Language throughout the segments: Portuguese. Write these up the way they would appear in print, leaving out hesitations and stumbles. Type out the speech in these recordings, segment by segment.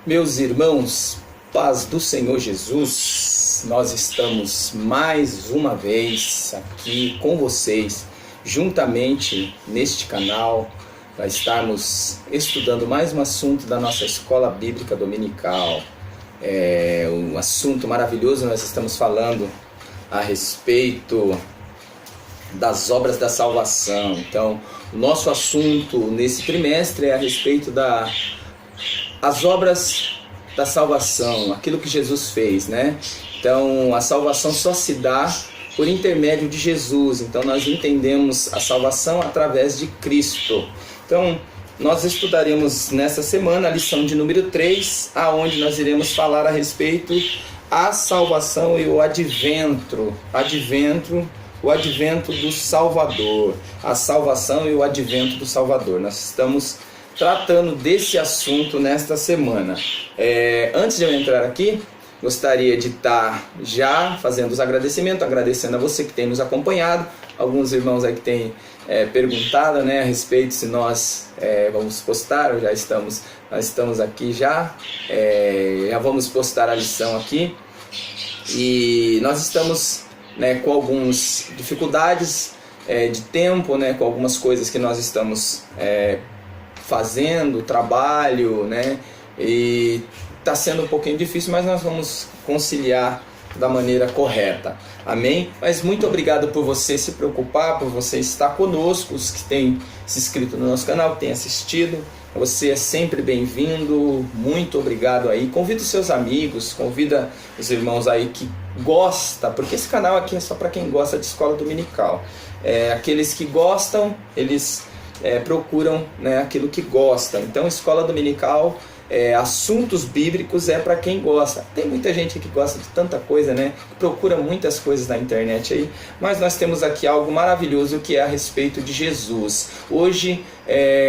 Meus irmãos, paz do Senhor Jesus, nós estamos mais uma vez aqui com vocês, juntamente neste canal, para estarmos estudando mais um assunto da nossa Escola Bíblica Dominical. Um assunto maravilhoso, nós estamos falando a respeito das obras da salvação. Então, o nosso assunto nesse trimestre é a respeito das obras da salvação, aquilo que Jesus fez, né? Então, a salvação só se dá por intermédio de Jesus. Então, nós entendemos a salvação através de Cristo. Então, nós estudaremos nessa semana a lição de número 3, aonde nós iremos falar a respeito a salvação e o advento do Salvador, a salvação e o advento do Salvador. Nós estamos tratando desse assunto nesta semana. Antes de eu entrar aqui, gostaria de estar já fazendo os agradecimentos, agradecendo a você que tem nos acompanhado, alguns irmãos aí que têm perguntado, né, a respeito se nós vamos postar, ou nós estamos aqui já vamos postar a lição aqui, e nós estamos com algumas dificuldades de tempo, com algumas coisas que nós estamos fazendo, trabalho, e está sendo um pouquinho difícil, mas nós vamos conciliar da maneira correta, amém? Mas muito obrigado por você se preocupar, por você estar conosco, os que têm se inscrito no nosso canal, que têm assistido, você é sempre bem-vindo, muito obrigado aí. Convida os seus amigos, convida os irmãos aí que gostam, porque esse canal aqui é só para quem gosta de escola dominical. Aqueles que gostam, eles procuram aquilo que gostam. Então, escola dominical, assuntos bíblicos para quem gosta. Tem muita gente que gosta de tanta coisa, que procura muitas coisas na internet aí, mas nós temos aqui algo maravilhoso que é a respeito de Jesus. Hoje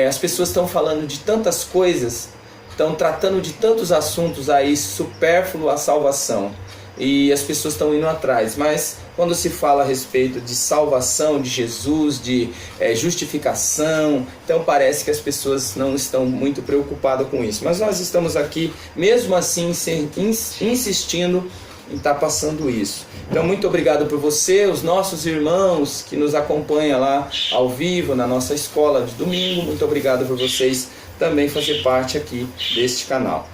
as pessoas estão falando de tantas coisas, estão tratando de tantos assuntos aí supérfluo à salvação, e as pessoas estão indo atrás, mas quando se fala a respeito de salvação, de Jesus, de justificação, então parece que as pessoas não estão muito preocupadas com isso. Mas nós estamos aqui, mesmo assim, insistindo em estar passando isso. Então, muito obrigado por você, os nossos irmãos que nos acompanham lá ao vivo na nossa escola de domingo. Muito obrigado por vocês também fazer parte aqui deste canal.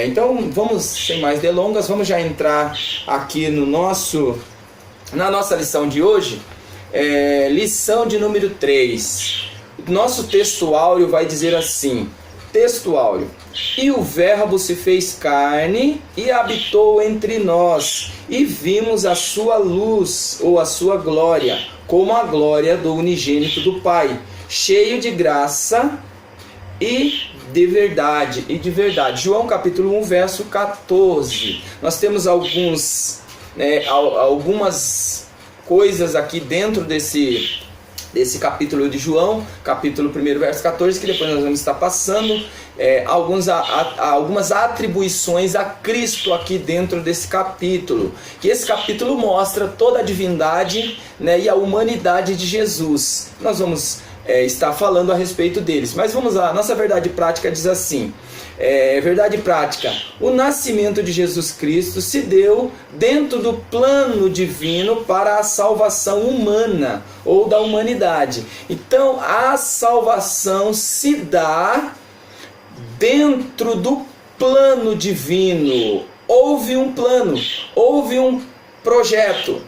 Então, vamos, sem mais delongas, vamos já entrar aqui na nossa lição de hoje, lição de número 3. Nosso texto áureo vai dizer assim, texto áureo: e o verbo se fez carne e habitou entre nós, e vimos a sua luz, ou a sua glória, como a glória do unigênito do Pai, cheio de graça e de verdade. João capítulo 1, verso 14. Nós temos algumas coisas aqui dentro desse capítulo de João, capítulo 1, verso 14, que depois nós vamos estar passando algumas atribuições a Cristo aqui dentro desse capítulo, que esse capítulo mostra toda a divindade e a humanidade de Jesus. Nós vamos estar falando a respeito deles, mas vamos lá. Nossa verdade prática diz assim, verdade prática: o nascimento de Jesus Cristo se deu dentro do plano divino para a salvação humana, ou da humanidade. Então, a salvação se dá dentro do plano divino. Houve um plano, houve um projeto.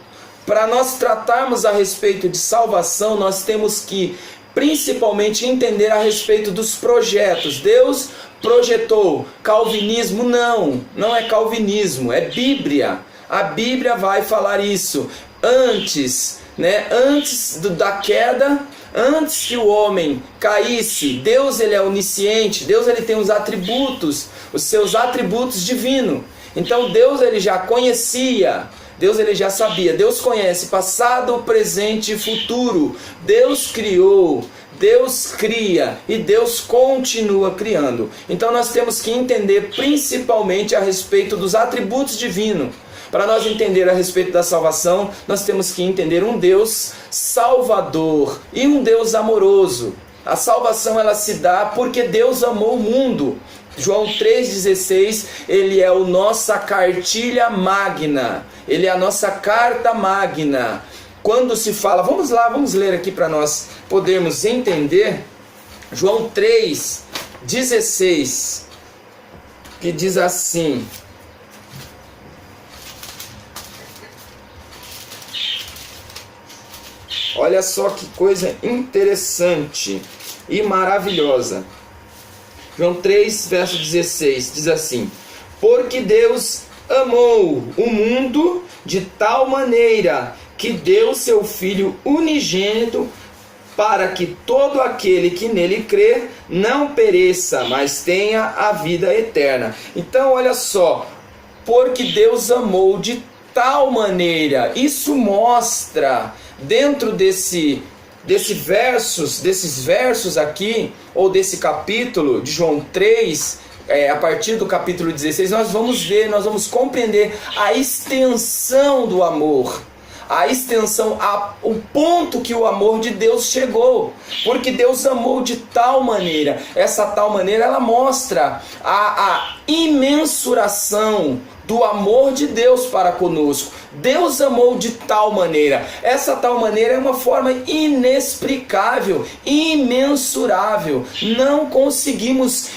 Para nós tratarmos a respeito de salvação, nós temos que principalmente entender a respeito dos projetos. Deus projetou. Calvinismo não é calvinismo, é Bíblia. A Bíblia vai falar isso. Antes da queda, antes que o homem caísse, Deus ele é onisciente, Deus ele tem os seus atributos divinos. Então Deus ele já conhecia, Deus ele já sabia, Deus conhece passado, presente e futuro. Deus criou, Deus cria e Deus continua criando. Então nós temos que entender principalmente a respeito dos atributos divinos. Para nós entender a respeito da salvação, nós temos que entender um Deus salvador e um Deus amoroso. A salvação ela se dá porque Deus amou o mundo. João 3,16, ele é a nossa cartilha magna, ele é a nossa carta magna. Quando se fala, vamos lá, vamos ler aqui para nós podermos entender. João 3,16, que diz assim: olha só que coisa interessante e maravilhosa. João 3, verso 16, diz assim: porque Deus amou o mundo de tal maneira que deu seu Filho unigênito, para que todo aquele que nele crê não pereça, mas tenha a vida eterna. Então olha só, porque Deus amou de tal maneira, isso mostra dentro desses versos aqui, ou desse capítulo de João 3, a partir do capítulo 16, nós vamos ver, nós vamos compreender a extensão do amor, a extensão, o ponto que o amor de Deus chegou, porque Deus amou de tal maneira. Essa tal maneira, ela mostra a imensuração do amor de Deus para conosco. Deus amou de tal maneira. Essa tal maneira é uma forma inexplicável, imensurável. Não conseguimos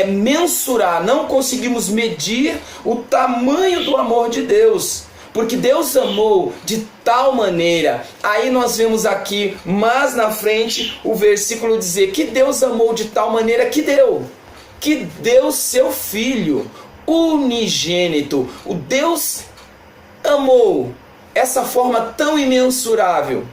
mensurar, não conseguimos medir o tamanho do amor de Deus. Porque Deus amou de tal maneira. Aí nós vemos aqui, mais na frente, o versículo dizer que Deus amou de tal maneira que deu seu Filho unigênito. O Deus amou essa forma tão imensurável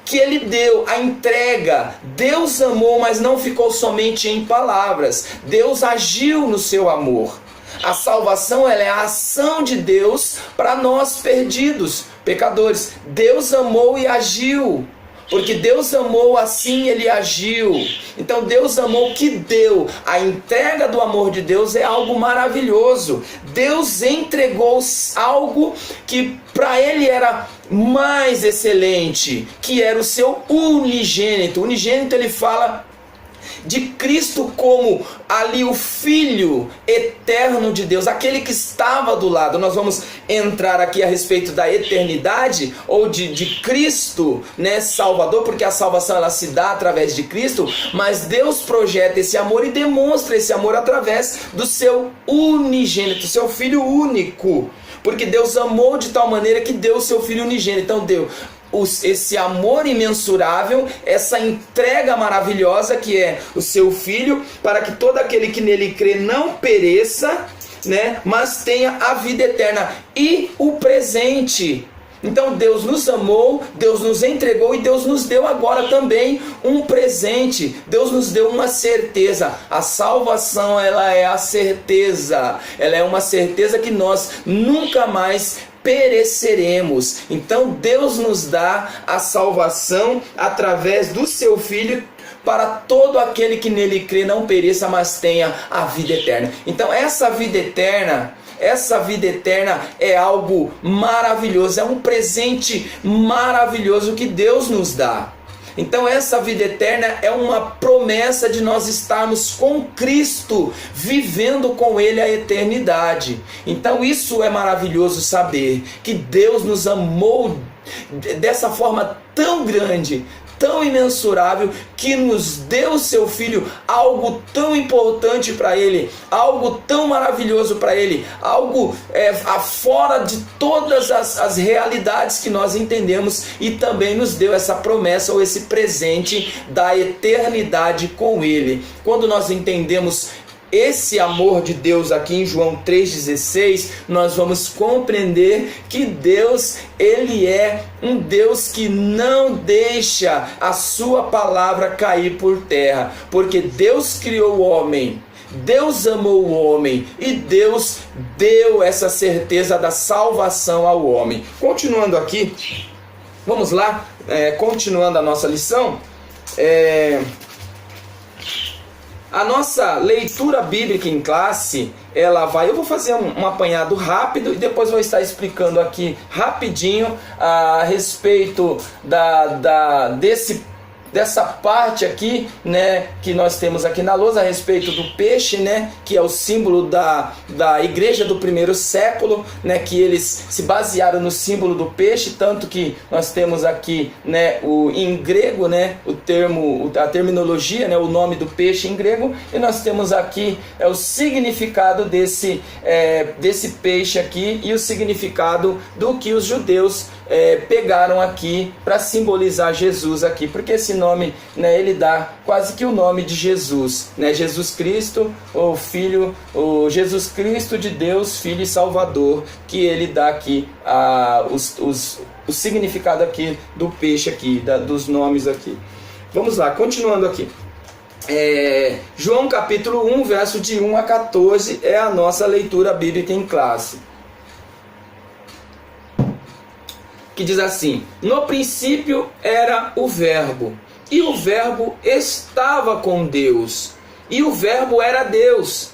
que ele deu a entrega. Deus amou, mas não ficou somente em palavras. Deus agiu no seu amor. A salvação, ela é a ação de Deus para nós perdidos, pecadores. Deus amou e agiu. Porque Deus amou, assim ele agiu. Então Deus amou, que deu. A entrega do amor de Deus é algo maravilhoso. Deus entregou algo que para ele era mais excelente, que era o seu unigênito. Unigênito, ele fala de Cristo como ali o Filho eterno de Deus, aquele que estava do lado. Nós vamos entrar aqui a respeito da eternidade, ou de Cristo, né, Salvador, porque a salvação ela se dá através de Cristo, mas Deus projeta esse amor e demonstra esse amor através do seu unigênito, seu Filho único, porque Deus amou de tal maneira que deu o seu Filho unigênito. Então deu esse amor imensurável, essa entrega maravilhosa que é o seu Filho, para que todo aquele que nele crê não pereça, né, mas tenha a vida eterna. E o presente. Então Deus nos amou, Deus nos entregou e Deus nos deu agora também um presente. Deus nos deu uma certeza. A salvação, ela é a certeza. Ela é uma certeza que nós nunca mais pereceremos. Então Deus nos dá a salvação através do seu Filho, para todo aquele que nele crê não pereça, mas tenha a vida eterna. Então essa vida eterna é algo maravilhoso, é um presente maravilhoso que Deus nos dá. Então essa vida eterna é uma promessa de nós estarmos com Cristo, vivendo com Ele a eternidade. Então isso é maravilhoso saber, que Deus nos amou dessa forma tão grande, tão imensurável, que nos deu o seu Filho, algo tão importante para Ele, algo tão maravilhoso para Ele, algo fora de todas as realidades que nós entendemos, e também nos deu essa promessa, ou esse presente da eternidade com Ele. Quando nós entendemos esse amor de Deus aqui em João 3,16, nós vamos compreender que Deus, Ele é um Deus que não deixa a sua palavra cair por terra, porque Deus criou o homem, Deus amou o homem e Deus deu essa certeza da salvação ao homem. Continuando aqui, vamos lá, continuando a nossa lição, a nossa leitura bíblica em classe, eu vou fazer um apanhado rápido e depois vou estar explicando aqui rapidinho a respeito desse dessa parte aqui, né, que nós temos aqui na lousa a respeito do peixe, né, que é o símbolo da igreja do primeiro século, né, que eles se basearam no símbolo do peixe, tanto que nós temos aqui, né, em grego, né, a terminologia, né, o nome do peixe em grego, e nós temos aqui o significado desse peixe aqui e o significado do que os judeus pegaram aqui para simbolizar Jesus aqui, porque esse nome, né, ele dá quase que o nome de Jesus, né, Jesus Cristo, o Filho, o Jesus Cristo de Deus, Filho e Salvador, que ele dá aqui o significado aqui do peixe aqui, dos nomes aqui. Vamos lá, continuando aqui. João capítulo 1, verso de 1 a 14 é a nossa leitura bíblica em classe, que diz assim: no princípio era o Verbo, e o Verbo estava com Deus, e o Verbo era Deus.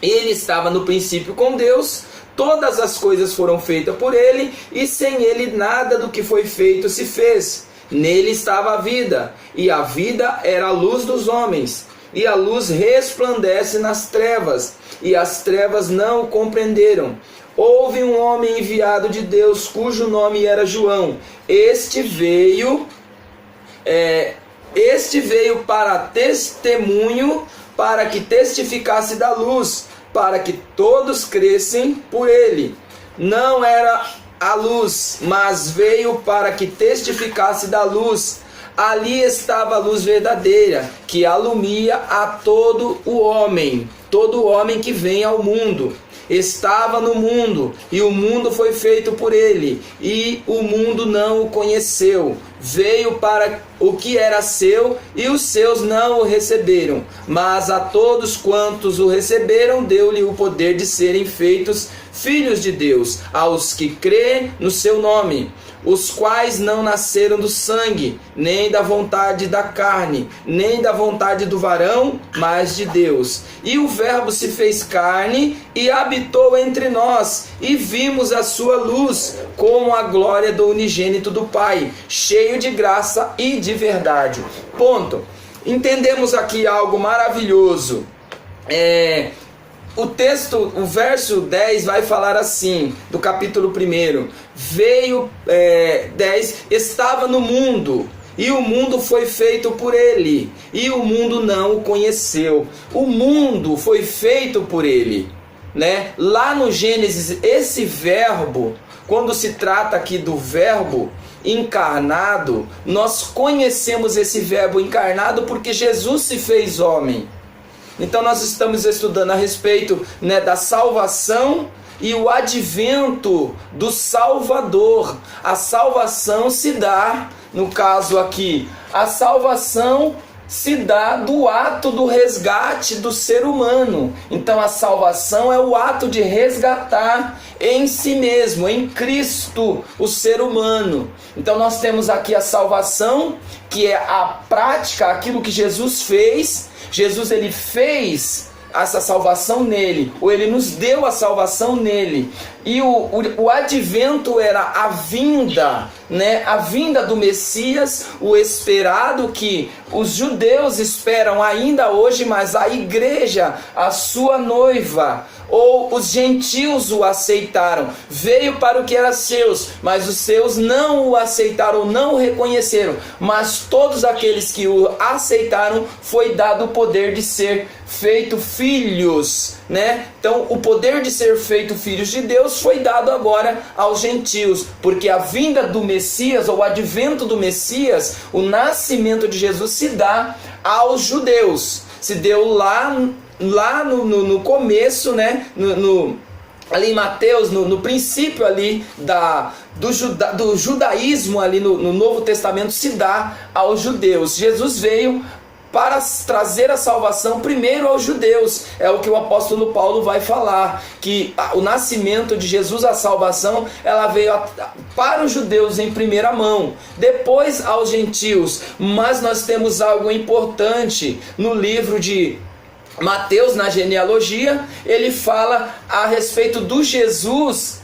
Ele estava no princípio com Deus. Todas as coisas foram feitas por ele, e sem ele nada do que foi feito se fez. Nele estava a vida, e a vida era a luz dos homens. E a luz resplandece nas trevas, e as trevas não o compreenderam. Houve um homem enviado de Deus, cujo nome era João. Este veio para testemunho, para que testificasse da luz, para que todos crescem por ele. Não era a luz, mas veio para que testificasse da luz. Ali estava a luz verdadeira, que alumia a todo o homem que vem ao mundo. Estava no mundo, e o mundo foi feito por ele, e o mundo não o conheceu. Veio para o que era seu, e os seus não o receberam. Mas a todos quantos o receberam, deu-lhe o poder de serem feitos filhos de Deus, aos que crêem no seu nome, os quais não nasceram do sangue, nem da vontade da carne, nem da vontade do varão, mas de Deus. E o Verbo se fez carne e habitou entre nós, e vimos a sua luz, como a glória do unigênito do Pai, cheio de graça e de verdade. Ponto. Entendemos aqui algo maravilhoso. O texto, o verso 10 vai falar assim, do capítulo 1. Veio, 10, estava no mundo, e o mundo foi feito por ele, e o mundo não o conheceu. O mundo foi feito por ele, né? Lá no Gênesis, esse verbo, quando se trata aqui do verbo encarnado, nós conhecemos esse verbo encarnado porque Jesus se fez homem. Então nós estamos estudando a respeito, né, da salvação e o advento do Salvador. A salvação se dá, no caso aqui, a salvação se dá do ato do resgate do ser humano. Então a salvação é o ato de resgatar em si mesmo, em Cristo, o ser humano. Então nós temos aqui a salvação, que é a prática, aquilo que Jesus fez. Jesus, ele fez essa salvação nele, ou ele nos deu a salvação nele. E o advento era a vinda, né? A vinda do Messias, o esperado, que os judeus esperam ainda hoje, mas a igreja, a sua noiva, ou os gentios o aceitaram. Veio para o que era seus, mas os seus não o aceitaram, não o reconheceram. Mas todos aqueles que o aceitaram, foi dado o poder de ser feito filhos, né? Então o poder de ser feito filhos de Deus foi dado agora aos gentios, porque a vinda do Messias, ou o advento do Messias, o nascimento de Jesus, se dá aos judeus. Se deu lá no começo, né? Ali em Mateus, no princípio ali do judaísmo, ali no Novo Testamento, se dá aos judeus. Jesus veio para trazer a salvação primeiro aos judeus. É o que o apóstolo Paulo vai falar, que o nascimento de Jesus, a salvação, ela veio para os judeus em primeira mão, depois aos gentios. Mas nós temos algo importante no livro de Mateus, na genealogia. Ele fala a respeito do Jesus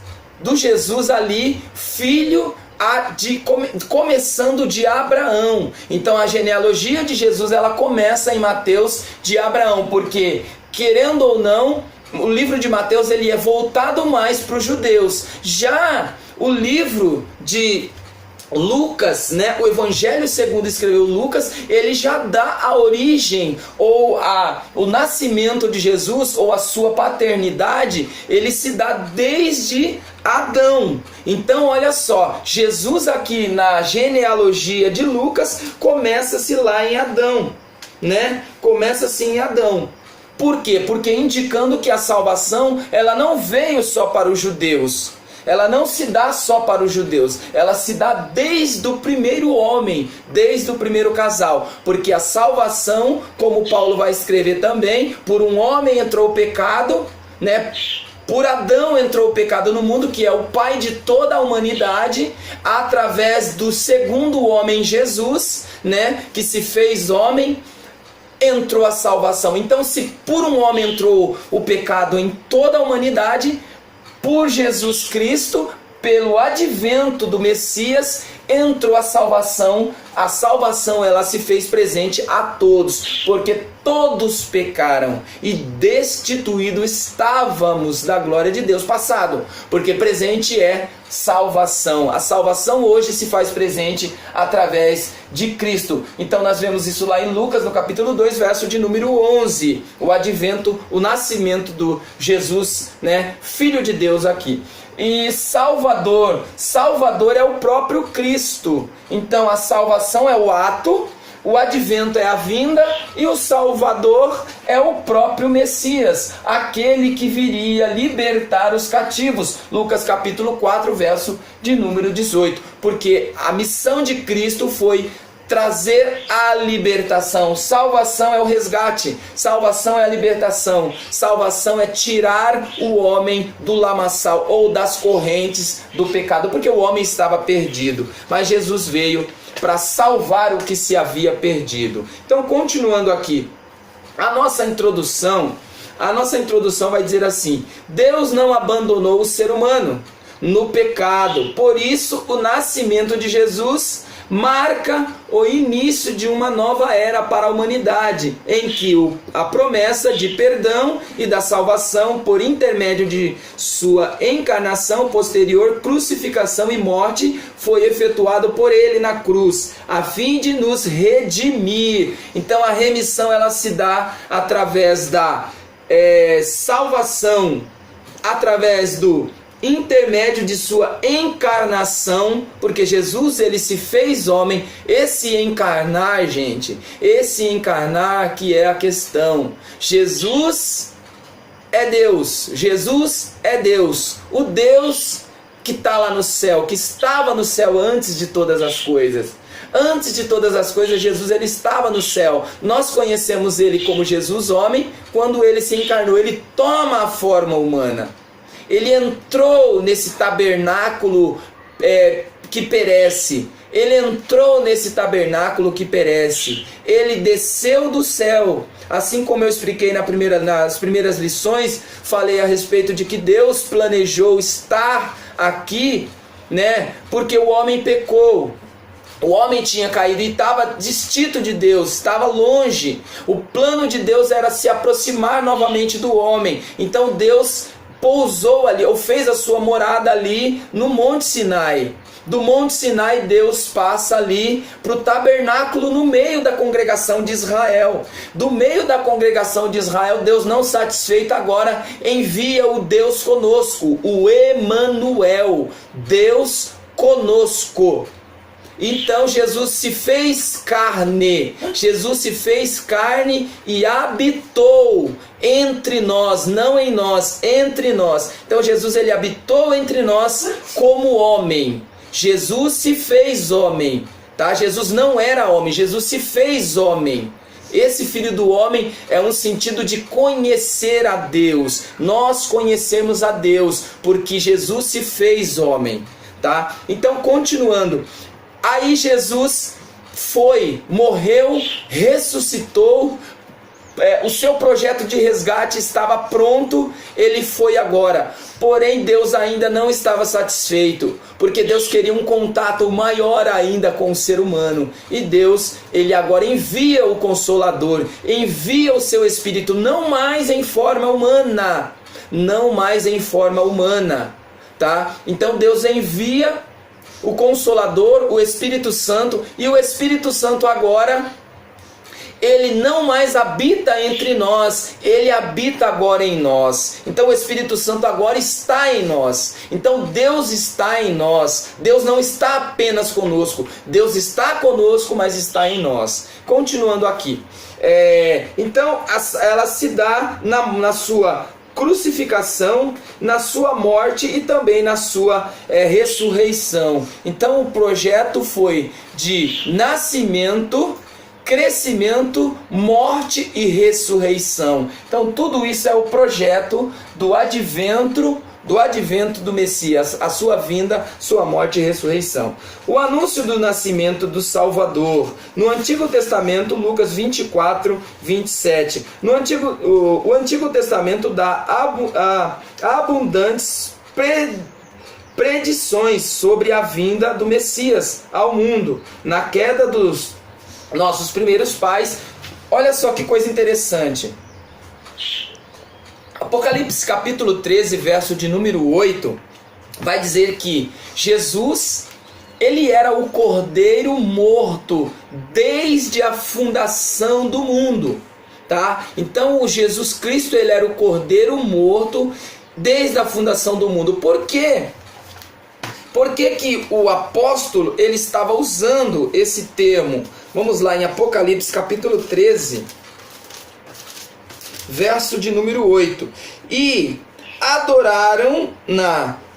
ali, filho começando de Abraão. Então a genealogia de Jesus ela começa em Mateus de Abraão, porque querendo ou não, o livro de Mateus ele é voltado mais para os judeus. Já o livro de Lucas, né, o Evangelho segundo escreveu Lucas, ele já dá a origem ou o nascimento de Jesus ou a sua paternidade, ele se dá desde Adão. Então olha só, Jesus aqui na genealogia de Lucas começa-se lá em Adão, né? Começa-se em Adão. Por quê? Porque indicando que a salvação ela não veio só para os judeus. Ela não se dá só para os judeus, ela se dá desde o primeiro homem, desde o primeiro casal, porque a salvação, como Paulo vai escrever também, por um homem entrou o pecado, né? Por Adão entrou o pecado no mundo, que é o pai de toda a humanidade, através do segundo homem Jesus, né? Que se fez homem, entrou a salvação. Então, se por um homem entrou o pecado em toda a humanidade, por Jesus Cristo, pelo advento do Messias, entrou a salvação. A salvação ela se fez presente a todos, porque todos pecaram e destituídos estávamos da glória de Deus. Passado, porque presente é salvação. A salvação hoje se faz presente através de Cristo. Então nós vemos isso lá em Lucas, no capítulo 2, verso de número 11. O advento, o nascimento do Jesus, né, Filho de Deus aqui. E Salvador é o próprio Cristo. Então a salvação é o ato, o advento é a vinda e o Salvador é o próprio Messias, aquele que viria libertar os cativos. Lucas capítulo 4, verso de número 18. Porque a missão de Cristo foi trazer a libertação. Salvação é o resgate, salvação é a libertação, salvação é tirar o homem do lamaçal ou das correntes do pecado, porque o homem estava perdido, mas Jesus veio para salvar o que se havia perdido. Então, continuando aqui, a nossa introdução vai dizer assim: Deus não abandonou o ser humano no pecado, por isso o nascimento de Jesus marca o início de uma nova era para a humanidade, em que a promessa de perdão e da salvação por intermédio de sua encarnação, posterior crucificação e morte foi efetuado por ele na cruz, a fim de nos redimir. Então a remissão ela se dá através da salvação, através do intermédio de sua encarnação, porque Jesus ele se fez homem. Esse encarnar, gente, esse encarnar que é a questão. Jesus é Deus, o Deus que está lá no céu, que estava no céu antes de todas as coisas. Antes de todas as coisas, Jesus ele estava no céu. Nós conhecemos ele como Jesus homem. Quando ele se encarnou, ele toma a forma humana. Ele entrou nesse tabernáculo que perece. Ele entrou nesse tabernáculo que perece. Ele desceu do céu. Assim como eu expliquei nas primeiras lições, falei a respeito de que Deus planejou estar aqui, né? Porque o homem pecou. O homem tinha caído e estava distinto de Deus, estava longe. O plano de Deus era se aproximar novamente do homem. Então Deus pousou ali, ou fez a sua morada ali no Monte Sinai. Do Monte Sinai, Deus passa ali para o tabernáculo no meio da congregação de Israel. Do meio da congregação de Israel, Deus, não satisfeito agora, envia o Deus conosco, o Emanuel, Deus conosco. Então Jesus se fez carne, e habitou entre nós, não em nós, entre nós. Então Jesus ele habitou entre nós como homem. Jesus se fez homem, tá? Jesus não era homem, Jesus se fez homem. Esse filho do homem é um sentido de conhecer a Deus. Nós conhecemos a Deus porque Jesus se fez homem, tá? Então continuando. Aí Jesus morreu, ressuscitou, o seu projeto de resgate estava pronto, ele foi agora. Porém, Deus ainda não estava satisfeito, porque Deus queria um contato maior ainda com o ser humano. E Deus, ele agora envia o Consolador, envia o seu Espírito, não mais em forma humana, não mais em forma humana, tá? Então Deus envia o Consolador, o Espírito Santo, e o Espírito Santo agora, ele não mais habita entre nós, ele habita agora em nós. Então o Espírito Santo agora está em nós. Então Deus está em nós. Deus não está apenas conosco, Deus está conosco, mas está em nós. Continuando aqui, então ela se dá na sua crucificação, na sua morte e também na sua ressurreição. Então o projeto foi de nascimento, crescimento, morte e ressurreição. Então tudo isso é o projeto do advento do Messias, a sua vinda, sua morte e ressurreição. O anúncio do nascimento do Salvador. No Antigo Testamento, Lucas 24, 27. O Antigo Testamento dá abundantes predições sobre a vinda do Messias ao mundo. Na queda dos nossos primeiros pais, olha só que coisa interessante. Apocalipse capítulo 13, verso de número 8, vai dizer que Jesus, ele era o Cordeiro morto desde a fundação do mundo, tá? Então o Jesus Cristo, ele era o Cordeiro morto desde a fundação do mundo. Por quê? Por que que o apóstolo, ele estava usando esse termo? Vamos lá em Apocalipse capítulo 13, verso de número 8. E adoraram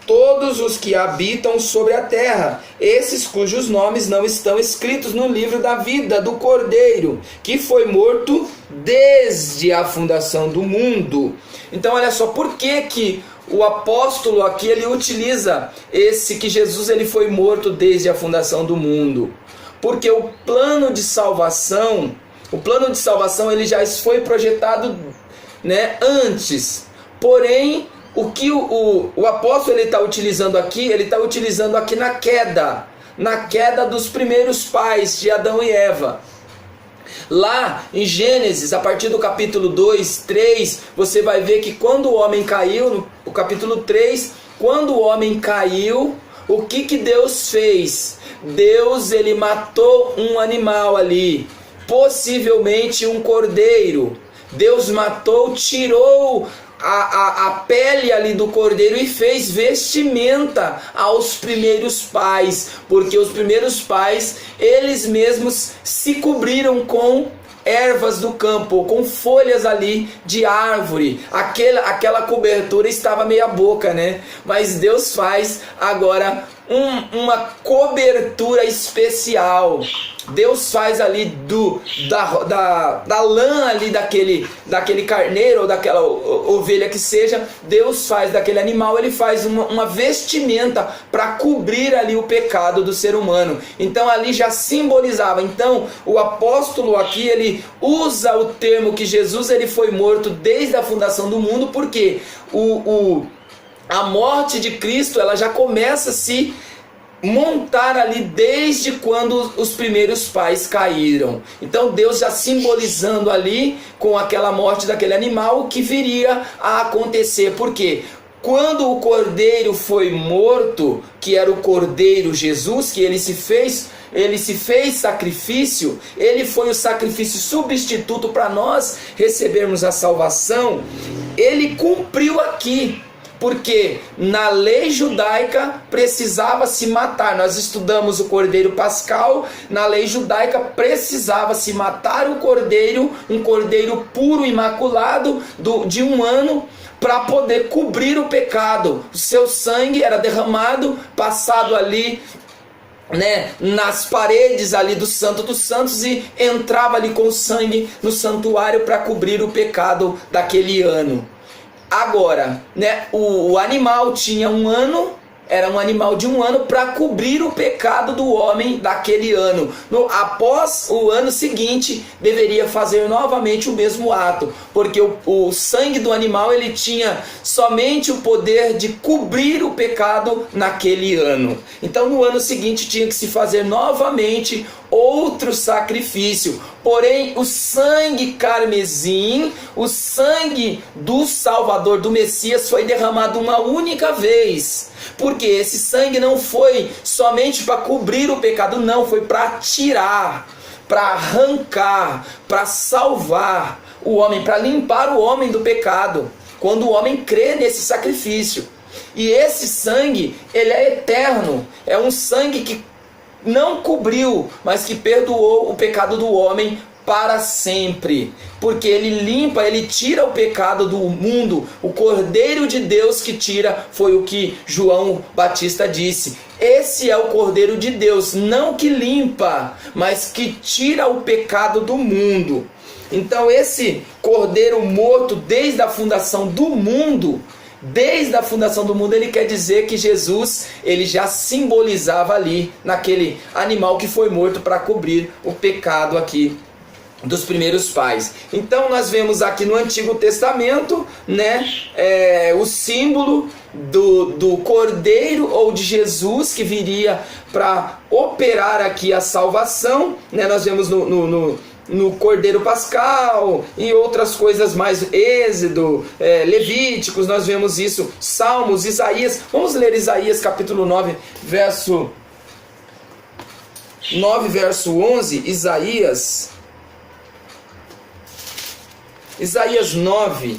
todos os que habitam sobre a terra, esses cujos nomes não estão escritos no livro da vida do Cordeiro, que foi morto desde a fundação do mundo. Então olha só, por que que o apóstolo aqui, ele utiliza esse que Jesus, ele foi morto desde a fundação do mundo? Porque o plano de salvação, ele já foi projetado, antes. Porém, o que o apóstolo ele está utilizando aqui na queda dos primeiros pais de Adão e Eva. Lá em Gênesis, a partir do capítulo 2, 3, você vai ver que quando o homem caiu, no capítulo 3, quando o homem caiu, o que Deus fez? Deus, ele matou um animal ali, possivelmente um cordeiro. Deus matou, tirou a pele ali do cordeiro e fez vestimenta aos primeiros pais, porque os primeiros pais, eles mesmos se cobriram com ervas do campo, com folhas ali de árvore. Aquela cobertura estava meia boca, mas Deus faz agora uma cobertura especial. Deus faz ali da lã ali daquele carneiro ou daquela ovelha que seja, Deus faz daquele animal, ele faz uma vestimenta para cobrir ali o pecado do ser humano. Então ali já simbolizava. Então o apóstolo aqui, ele usa o termo que Jesus, ele foi morto desde a fundação do mundo, porque a morte de Cristo, ela já começa a se montar ali desde quando os primeiros pais caíram. Então Deus já simbolizando ali com aquela morte daquele animal o que viria a acontecer. Porque quando o cordeiro foi morto, que era o cordeiro Jesus, que ele se fez sacrifício, ele foi o sacrifício substituto para nós recebermos a salvação. Ele cumpriu aqui, porque na lei judaica precisava se matar. Nós estudamos o Cordeiro Pascal. Na lei judaica precisava se matar o cordeiro, um cordeiro puro, imaculado, de 1 ano, para poder cobrir o pecado. O seu sangue era derramado, passado ali nas paredes ali do Santo dos Santos, e entrava ali com o sangue no santuário para cobrir o pecado daquele ano. Agora, o animal tinha 1 ano era um animal de um ano para cobrir o pecado do homem daquele ano. Após o ano seguinte, deveria fazer novamente o mesmo ato, porque o sangue do animal ele tinha somente o poder de cobrir o pecado naquele ano. Então no ano seguinte tinha que se fazer novamente outro sacrifício. Porém, o sangue carmesim, o sangue do Salvador, do Messias, foi derramado uma única vez. Porque esse sangue não foi somente para cobrir o pecado, não, foi para tirar, para arrancar, para salvar o homem, para limpar o homem do pecado, quando o homem crê nesse sacrifício. E esse sangue, ele é eterno, é um sangue que não cobriu, mas que perdoou o pecado do homem para sempre, porque ele limpa, ele tira o pecado do mundo. O Cordeiro de Deus que tira, foi o que João Batista disse. Esse é o Cordeiro de Deus, não que limpa, mas que tira o pecado do mundo. Então esse Cordeiro morto desde a fundação do mundo, ele quer dizer que Jesus, ele já simbolizava ali naquele animal que foi morto para cobrir o pecado aqui dos primeiros pais. Então nós vemos aqui no Antigo Testamento, né, o símbolo do Cordeiro ou de Jesus que viria para operar aqui a salvação, né? Nós vemos no Cordeiro Pascal e outras coisas mais, Êxodo, Levíticos, nós vemos isso, Salmos, Isaías. Vamos ler Isaías capítulo 9, verso 11, Isaías 9,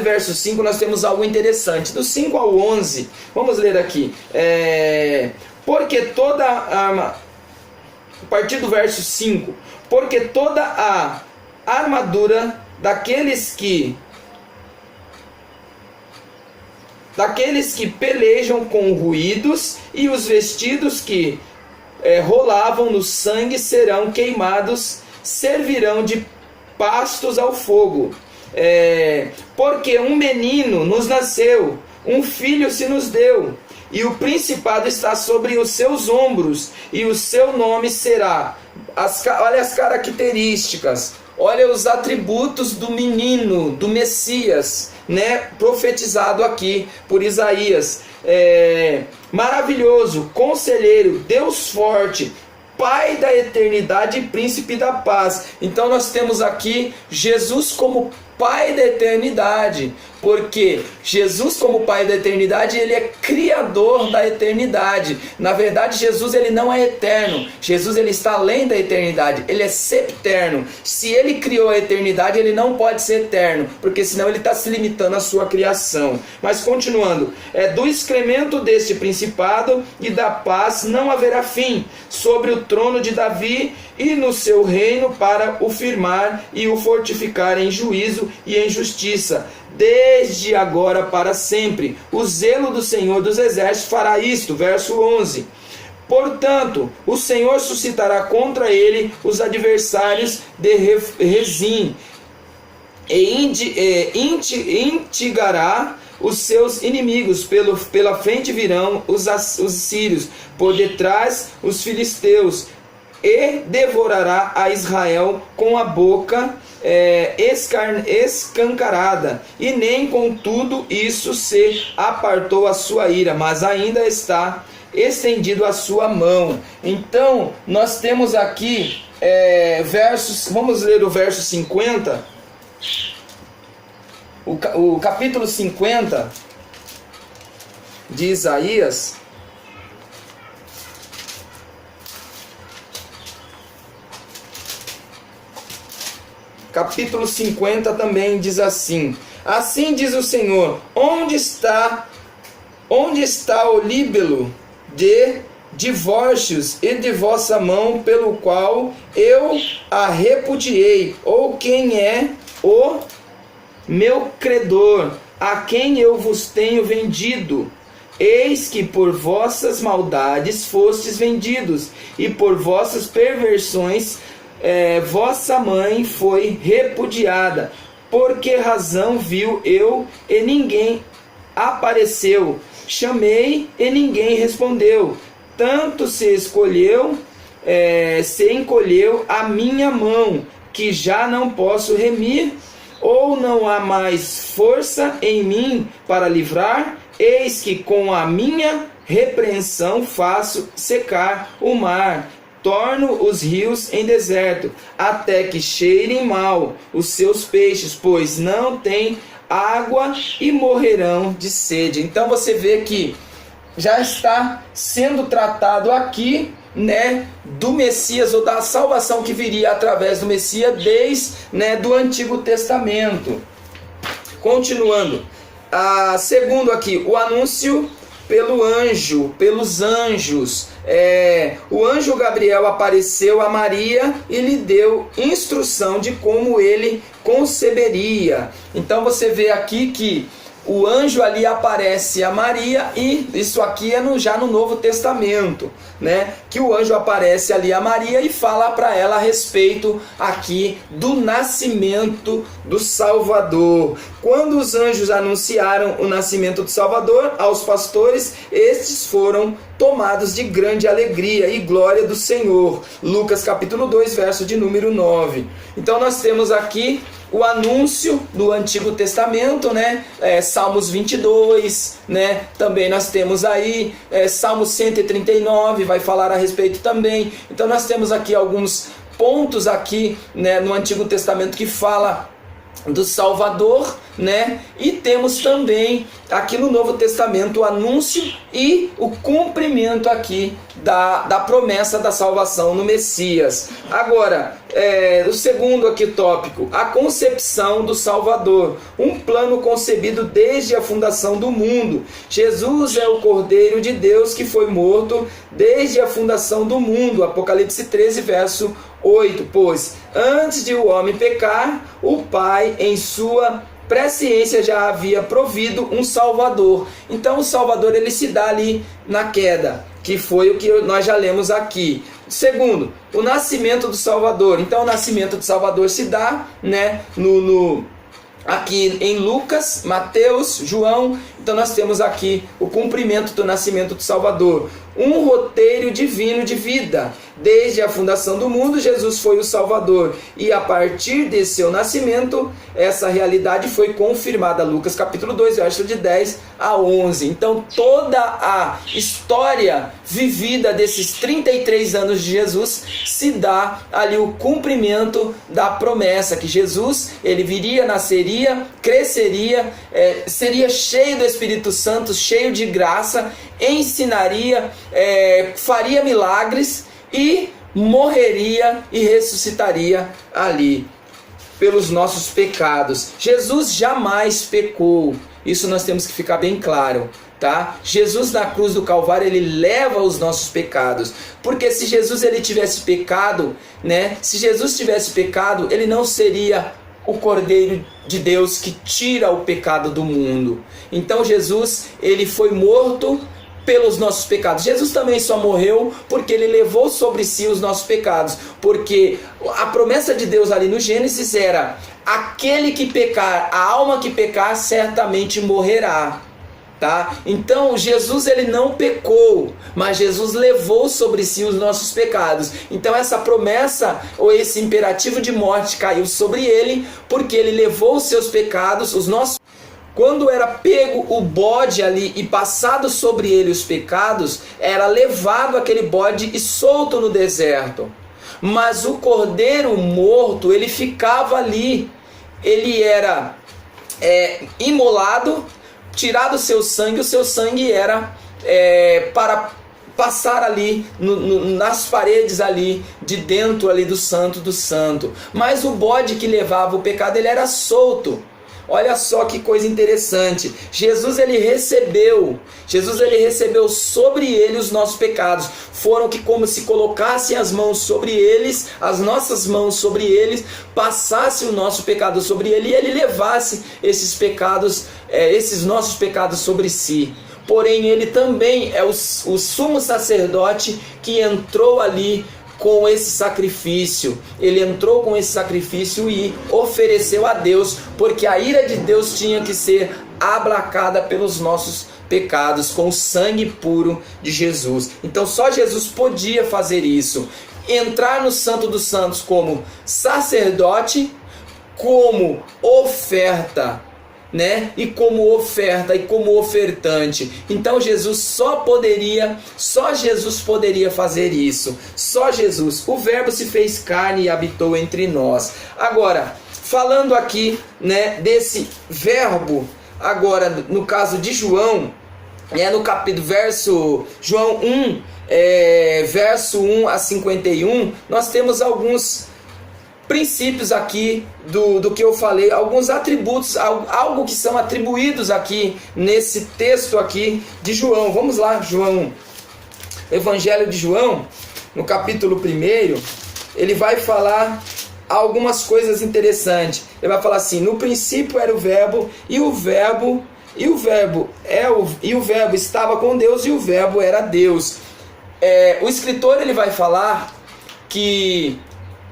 verso 5, nós temos algo interessante. Do 5 ao 11, vamos ler aqui. Porque toda arma... A partir do verso 5. Porque toda a armadura daqueles que pelejam com ruídos e os vestidos que rolavam no sangue serão queimados, servirão de pastos ao fogo. Porque um menino nos nasceu, um filho se nos deu, e o principado está sobre os seus ombros, e o seu nome será... Olha as características, olha os atributos do menino, do Messias, né, profetizado aqui por Isaías. Maravilhoso, conselheiro, Deus forte, Pai da eternidade e príncipe da paz. Então nós temos aqui Jesus como Pai da eternidade, porque Jesus como Pai da eternidade, ele é criador da eternidade. Na verdade, Jesus ele não é eterno, Jesus ele está além da eternidade, ele é sempiterno. Se ele criou a eternidade, ele não pode ser eterno, porque senão ele está se limitando à sua criação. Mas continuando, do excremento deste principado e da paz não haverá fim, sobre o trono de Davi e no seu reino, para o firmar e o fortificar em juízo e em justiça, desde agora para sempre. O zelo do Senhor dos Exércitos fará isto. Verso 11. Portanto, o Senhor suscitará contra ele os adversários de Rezim, e instigará os seus inimigos. Pela frente virão os sírios, por detrás os filisteus, e devorará a Israel com a boca escancarada, e nem com tudo isso se apartou a sua ira, mas ainda está estendido a sua mão. Então nós temos aqui versos, vamos ler o verso 50, o capítulo 50 de Isaías. Capítulo 50 também diz assim: assim diz o Senhor, onde está o líbelo de divórcios e de vossa mão, pelo qual eu a repudiei? Ou quem é o meu credor, a quem eu vos tenho vendido? Eis que por vossas maldades fostes vendidos, e por vossas perversões vossa mãe foi repudiada. Por que razão viu eu e ninguém apareceu. Chamei e ninguém respondeu. Tanto se encolheu a minha mão, que já não posso remir, ou não há mais força em mim para livrar. Eis que com a minha repreensão faço secar o mar, torno os rios em deserto, até que cheirem mal os seus peixes, pois não têm água e morrerão de sede. Então você vê que já está sendo tratado aqui, né, do Messias, ou da salvação que viria através do Messias desde, né, do Antigo Testamento. Continuando, segundo aqui, o anúncio pelos anjos. O anjo Gabriel apareceu a Maria e lhe deu instrução de como ele conceberia. Então você vê aqui que o anjo ali aparece a Maria, e isso aqui é já no Novo Testamento, né? Que o anjo aparece ali a Maria e fala para ela a respeito aqui do nascimento do Salvador. Quando os anjos anunciaram o nascimento do Salvador aos pastores, estes foram tomados de grande alegria e glória do Senhor. Lucas capítulo 2, verso de número 9. Então nós temos aqui o anúncio do Antigo Testamento, né? Salmos 22, né? Também nós temos aí Salmo 139, vai falar a respeito também. Então nós temos aqui alguns pontos aqui, né, no Antigo Testamento que fala do Salvador, né? E temos também aqui no Novo Testamento o anúncio e o cumprimento aqui da promessa da salvação no Messias. Agora, o segundo aqui tópico, a concepção do Salvador, um plano concebido desde a fundação do mundo. Jesus é o Cordeiro de Deus que foi morto desde a fundação do mundo. Apocalipse 13, verso 8. Pois antes de o homem pecar, o Pai em sua presciência já havia provido um Salvador. Então o Salvador ele se dá ali na queda, que foi o que nós já lemos aqui. Segundo, o nascimento do Salvador. Então o nascimento do Salvador se dá, né, aqui em Lucas, Mateus, João. Então nós temos aqui o cumprimento do nascimento do Salvador. Um roteiro divino de vida. Desde a fundação do mundo, Jesus foi o Salvador. E a partir desse seu nascimento, essa realidade foi confirmada. Lucas capítulo 2, verso de 10 a 11. Então toda a história vivida desses 33 anos de Jesus se dá ali o cumprimento da promessa que Jesus, ele viria, nasceria, cresceria, seria cheio do Espírito Santo, cheio de graça, ensinaria, faria milagres e morreria e ressuscitaria ali pelos nossos pecados. Jesus jamais pecou. Isso nós temos que ficar bem claro, tá? Jesus na cruz do Calvário, ele leva os nossos pecados. Porque se Jesus ele tivesse pecado, né? Se Jesus tivesse pecado, ele não seria o Cordeiro de Deus que tira o pecado do mundo. Então Jesus, ele foi morto pelos nossos pecados. Jesus também só morreu porque ele levou sobre si os nossos pecados. Porque a promessa de Deus ali no Gênesis era: aquele que pecar, a alma que pecar, certamente morrerá. Tá? Então Jesus ele não pecou, mas Jesus levou sobre si os nossos pecados. Então essa promessa ou esse imperativo de morte caiu sobre ele, porque ele levou os seus pecados, os nossos. Quando era pego o bode ali e passado sobre ele os pecados, era levado aquele bode e solto no deserto. Mas o cordeiro morto, ele ficava ali, ele era imolado, tirado o seu sangue era para passar ali nas paredes ali de dentro ali do santo do santo. Mas o bode que levava o pecado, ele era solto. Olha só que coisa interessante. Jesus ele recebeu sobre ele os nossos pecados. Foram que como se colocassem as mãos sobre eles, as nossas mãos sobre eles, passasse o nosso pecado sobre ele e ele levasse esses pecados, esses nossos pecados sobre si. Porém ele também é o sumo sacerdote que entrou ali com esse sacrifício. Ele entrou com esse sacrifício e ofereceu a Deus, porque a ira de Deus tinha que ser ablacada pelos nossos pecados com o sangue puro de Jesus. Então só Jesus podia fazer isso, entrar no Santo dos Santos como sacerdote, como oferta, né? E como oferta e como ofertante. Então só Jesus poderia fazer isso. Só Jesus. O Verbo se fez carne e habitou entre nós. Agora, falando aqui, né, desse Verbo, agora no caso de João, no capítulo João 1, verso 1 a 51, nós temos alguns princípios aqui do que eu falei, alguns atributos, algo que são atribuídos aqui nesse texto aqui de João. Vamos lá, Evangelho de João, no capítulo 1, ele vai falar algumas coisas interessantes. Ele vai falar assim: no princípio era o Verbo, e o Verbo estava com Deus, e o Verbo era Deus. O escritor ele vai falar que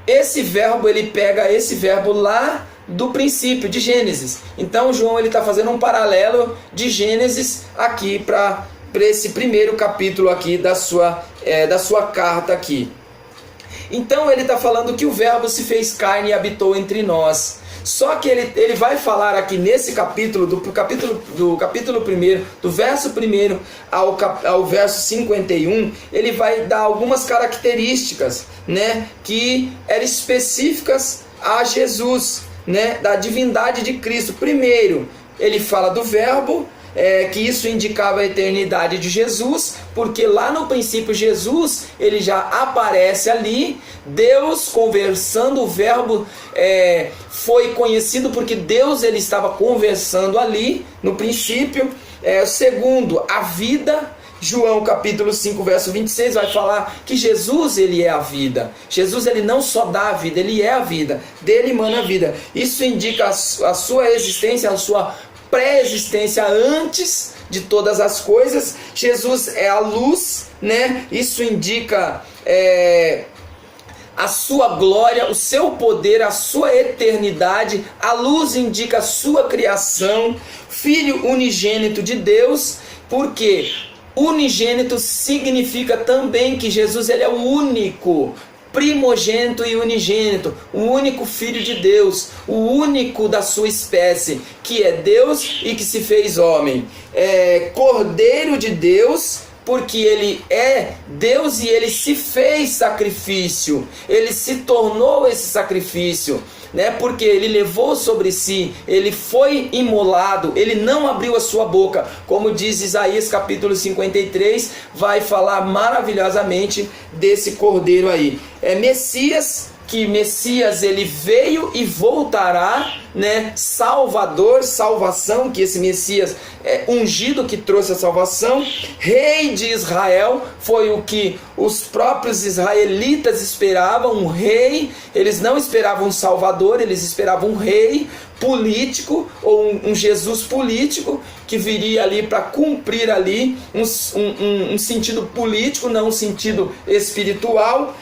esse verbo, ele pega esse verbo lá do princípio de Gênesis. Então João ele está fazendo um paralelo de Gênesis aqui para esse primeiro capítulo aqui da sua carta aqui. Então ele está falando que o Verbo se fez carne e habitou entre nós. Só que ele vai falar aqui nesse capítulo, do capítulo 1, do verso 1 ao verso 51, ele vai dar algumas características, né, que eram específicas a Jesus, né, da divindade de Cristo. Primeiro, ele fala do Verbo, que isso indicava a eternidade de Jesus, porque lá no princípio Jesus ele já aparece ali, Deus conversando, o Verbo foi conhecido porque Deus ele estava conversando ali no princípio. Segundo, a vida. João capítulo 5, verso 26 vai falar que Jesus ele é a vida. Jesus ele não só dá a vida, ele é a vida, dele emana a vida. Isso indica a sua existência, a sua pré-existência antes de todas as coisas. Jesus é a luz, né? Isso indica a sua glória, o seu poder, a sua eternidade. A luz indica a sua criação. Filho unigênito de Deus, porque unigênito significa também que Jesus ele é o único, primogênito e unigênito, o único filho de Deus, o único da sua espécie, que é Deus e que se fez homem. Cordeiro de Deus, porque ele é Deus e ele se fez sacrifício, ele se tornou esse sacrifício, né? Porque ele levou sobre si, ele foi imolado, ele não abriu a sua boca, como diz Isaías capítulo 53, vai falar maravilhosamente desse cordeiro aí. Messias, que Messias ele veio e voltará, né? Salvador, salvação, que esse Messias é ungido que trouxe a salvação. Rei de Israel, foi o que os próprios israelitas esperavam, um rei. Eles não esperavam um salvador, eles esperavam um rei político, ou um Jesus político, que viria ali para cumprir ali um sentido político, não um sentido espiritual.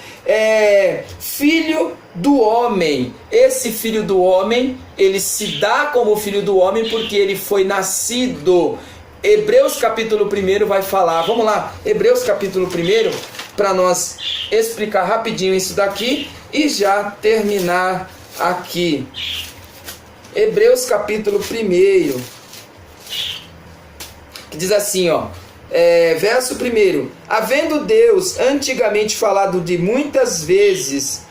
Filho do homem. Esse filho do homem, ele se dá como filho do homem porque ele foi nascido. Hebreus capítulo 1 vai falar, vamos lá, Hebreus capítulo 1, para nós explicar rapidinho isso daqui e já terminar aqui. Hebreus capítulo 1, que diz assim, ó, verso 1: havendo Deus antigamente falado de muitas vezes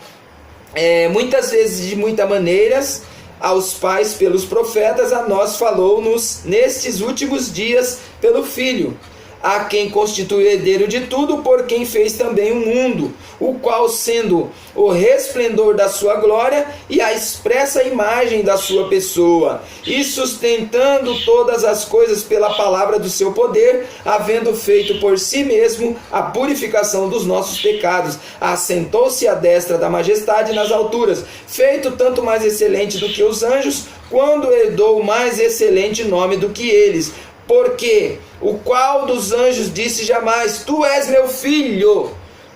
de muitas maneiras aos pais pelos profetas, a nós falou-nos nestes últimos dias pelo Filho, a quem constitui o herdeiro de tudo, por quem fez também o mundo, o qual, sendo o resplendor da sua glória e a expressa imagem da sua pessoa, e sustentando todas as coisas pela palavra do seu poder, havendo feito por si mesmo a purificação dos nossos pecados, assentou-se à destra da majestade nas alturas, feito tanto mais excelente do que os anjos, quando herdou o mais excelente nome do que eles. Porque o qual dos anjos disse jamais: tu és meu filho,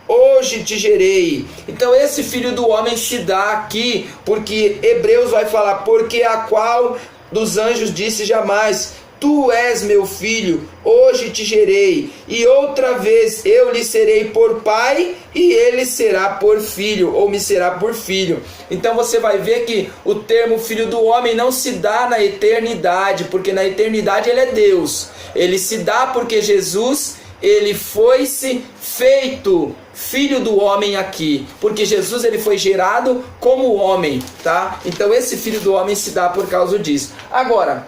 hoje te gerei. Então esse filho do homem se dá aqui, porque Hebreus vai falar, porque a qual dos anjos disse jamais: Tu és meu filho, hoje te gerei, e outra vez eu lhe serei por pai, e ele será por filho, ou me será por filho. Então você vai ver que o termo filho do homem não se dá na eternidade, porque na eternidade ele é Deus. Ele se dá porque Jesus, ele foi-se feito filho do homem aqui, porque Jesus ele foi gerado como homem, tá? Então esse filho do homem se dá por causa disso. Agora,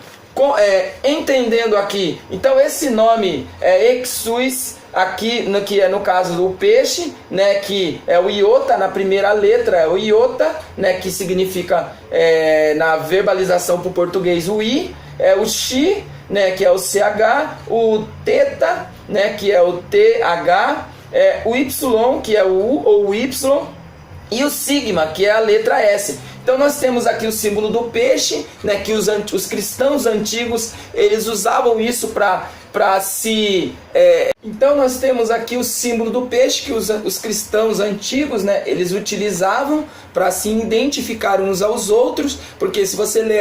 entendendo aqui, então esse nome é Exus, aqui que é no caso do peixe, né, que é o iota, na primeira letra é o iota, né, que significa na verbalização para o português o i, o xi, né, que é o ch, o teta, né, que é o th, o y, que é o u ou o y, e o sigma, que é a letra S. Então nós temos aqui o símbolo do peixe, né, que os cristãos antigos eles usavam isso para se... Então nós temos aqui o símbolo do peixe que os cristãos antigos, né, eles utilizavam para se identificar uns aos outros, porque se você ler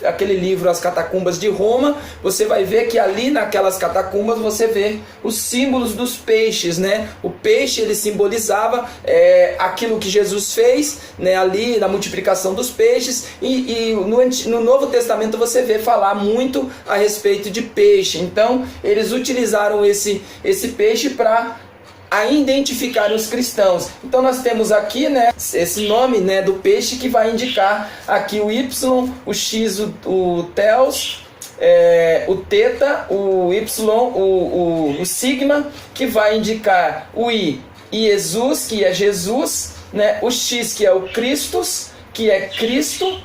aquele livro As Catacumbas de Roma, você vai ver que ali naquelas catacumbas você vê os símbolos dos peixes, né? O peixe ele simbolizava aquilo que Jesus fez, né, ali na multiplicação dos peixes, e no Novo Testamento você vê falar muito a respeito de peixe. Então eles utilizaram esse peixe para identificar os cristãos. Então nós temos aqui, né, esse nome, né, do peixe que vai indicar aqui o Y, o X, o Theos, o Teta, o Y, o Sigma, que vai indicar o I, Jesus, que é Jesus, né, o X, que é o Christus, que é Cristo,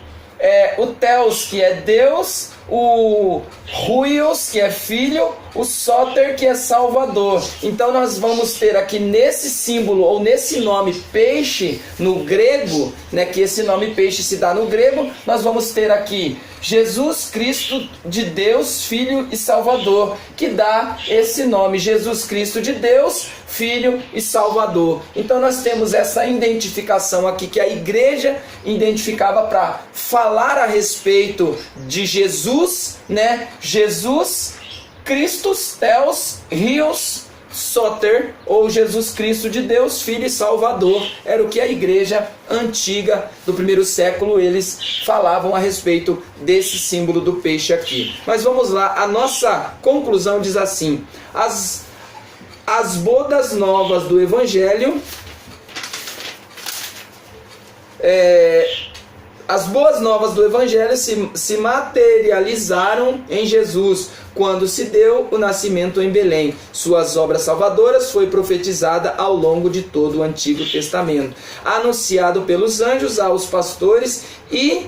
o Theos, que é Deus, o Huios, que é filho, o Soter, que é salvador. Então nós vamos ter aqui nesse símbolo, ou nesse nome peixe, no grego, né, que esse nome peixe se dá no grego, nós vamos ter aqui Jesus Cristo de Deus, Filho e Salvador, que dá esse nome, Jesus Cristo de Deus, Filho e Salvador. Então nós temos essa identificação aqui que a igreja identificava para falar a respeito de Jesus, né? Jesus, Christus, Theos, Rios, Soter, ou Jesus Cristo de Deus, Filho e Salvador. Era o que a igreja antiga do primeiro século eles falavam a respeito desse símbolo do peixe aqui. Mas vamos lá, a nossa conclusão diz assim: as bodas novas do Evangelho, as boas novas do Evangelho se materializaram em Jesus, quando se deu o nascimento em Belém. Suas obras salvadoras foi profetizada ao longo de todo o Antigo Testamento, anunciado pelos anjos aos pastores e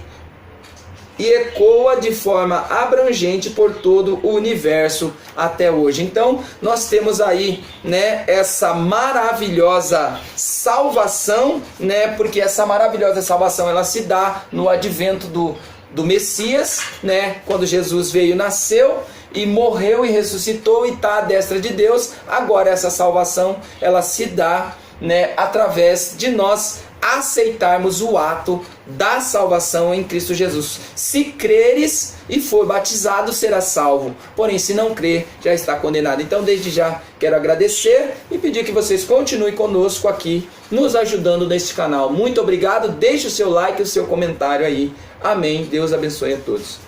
ecoa de forma abrangente por todo o universo até hoje. Então nós temos aí, né, essa maravilhosa salvação, né, porque essa maravilhosa salvação ela se dá no advento do Messias, né, quando Jesus veio, nasceu e morreu e ressuscitou e está à destra de Deus. Agora essa salvação ela se dá, né, através de nós aceitarmos o ato da salvação em Cristo Jesus. Se creres e for batizado, será salvo. Porém, se não crer, já está condenado. Então, desde já, quero agradecer e pedir que vocês continuem conosco aqui, nos ajudando neste canal. Muito obrigado. Deixe o seu like e o seu comentário aí. Amém. Deus abençoe a todos.